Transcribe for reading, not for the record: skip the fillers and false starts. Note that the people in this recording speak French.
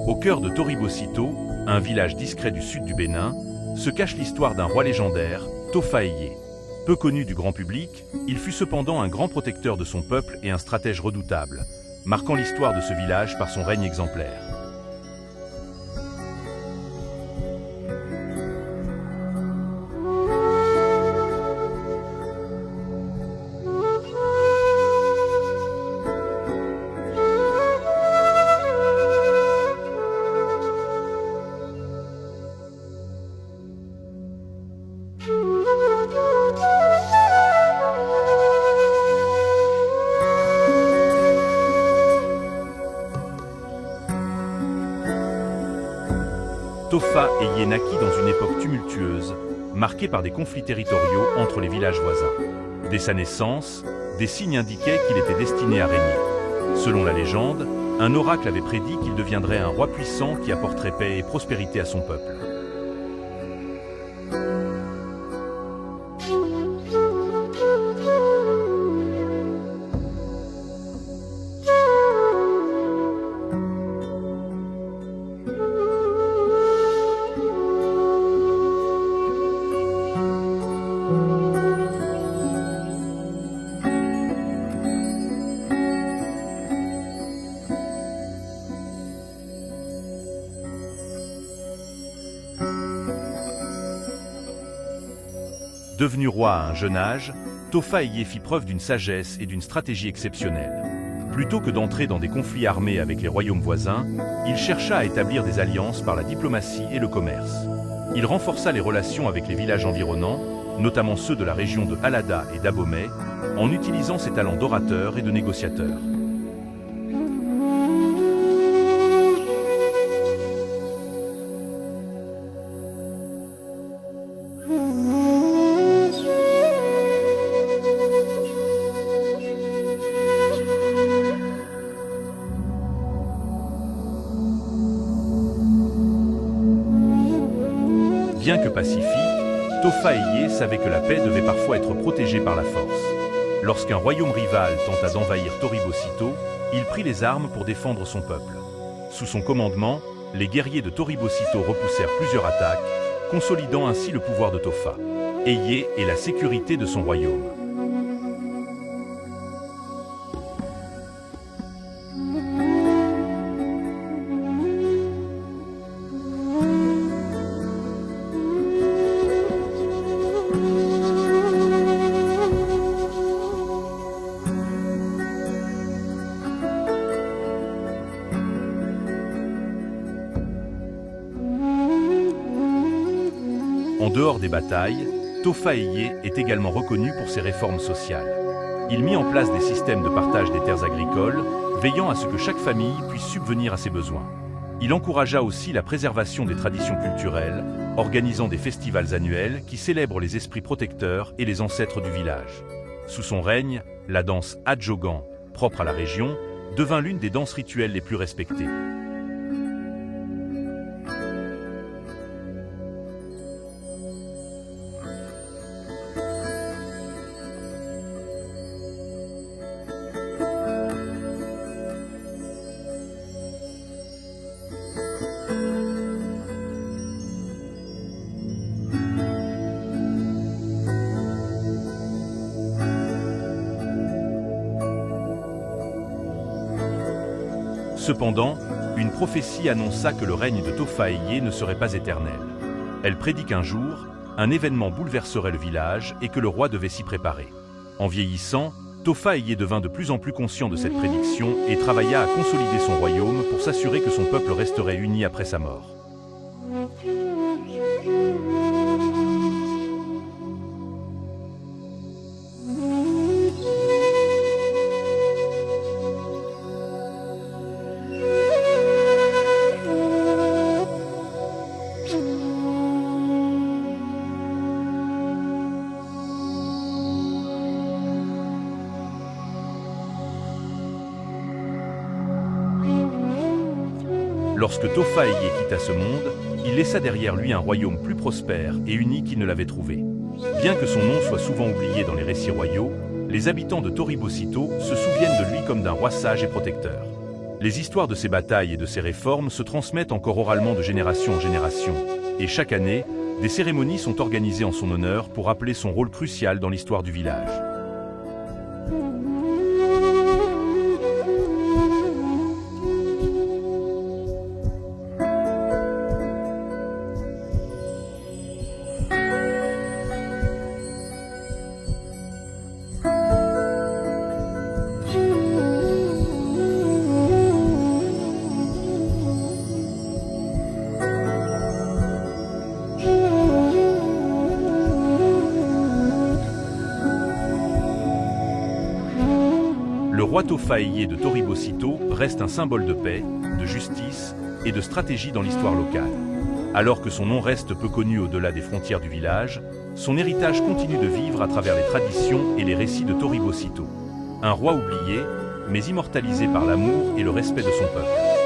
Au cœur de Toribosito, un village discret du sud du Bénin, se cache l'histoire d'un roi légendaire, Tofa Eyé. Peu connu du grand public, il fut cependant un grand protecteur de son peuple et un stratège redoutable, marquant l'histoire de ce village par son règne exemplaire. Tofa Eyé naquit dans une époque tumultueuse, marquée par des conflits territoriaux entre les villages voisins. Dès sa naissance, des signes indiquaient qu'il était destiné à régner. Selon la légende, un oracle avait prédit qu'il deviendrait un roi puissant qui apporterait paix et prospérité à son peuple. Devenu roi à un jeune âge, Tofa Eyé fit preuve d'une sagesse et d'une stratégie exceptionnelle. Plutôt que d'entrer dans des conflits armés avec les royaumes voisins, il chercha à établir des alliances par la diplomatie et le commerce. Il renforça les relations avec les villages environnants, notamment ceux de la région de Halada et d'Abomey, en utilisant ses talents d'orateur et de négociateur. Bien que pacifique, Tofa Eyé savait que la paix devait parfois être protégée par la force. Lorsqu'un royaume rival tenta d'envahir Toribosito, il prit les armes pour défendre son peuple. Sous son commandement, les guerriers de Toribosito repoussèrent plusieurs attaques, consolidant ainsi le pouvoir de Tofa Eyé et la sécurité de son royaume. En dehors des batailles, Tofa Eyé est également reconnu pour ses réformes sociales. Il mit en place des systèmes de partage des terres agricoles, veillant à ce que chaque famille puisse subvenir à ses besoins. Il encouragea aussi la préservation des traditions culturelles, organisant des festivals annuels qui célèbrent les esprits protecteurs et les ancêtres du village. Sous son règne, la danse Adjogan, propre à la région, devint l'une des danses rituelles les plus respectées. Cependant, une prophétie annonça que le règne de Tofa Eyé ne serait pas éternel. Elle prédit qu'un jour, un événement bouleverserait le village et que le roi devait s'y préparer. En vieillissant, Tofa Eyé devint de plus en plus conscient de cette prédiction et travailla à consolider son royaume pour s'assurer que son peuple resterait uni après sa mort. Lorsque Tofa Eyé quitta ce monde, il laissa derrière lui un royaume plus prospère et uni qu'il ne l'avait trouvé. Bien que son nom soit souvent oublié dans les récits royaux, les habitants de Toribosito se souviennent de lui comme d'un roi sage et protecteur. Les histoires de ces batailles et de ces réformes se transmettent encore oralement de génération en génération. Et chaque année, des cérémonies sont organisées en son honneur pour rappeler son rôle crucial dans l'histoire du village. Le roi Tofaïé de Toribocito reste un symbole de paix, de justice et de stratégie dans l'histoire locale. Alors que son nom reste peu connu au-delà des frontières du village, son héritage continue de vivre à travers les traditions et les récits de Toribocito. Un roi oublié, mais immortalisé par l'amour et le respect de son peuple.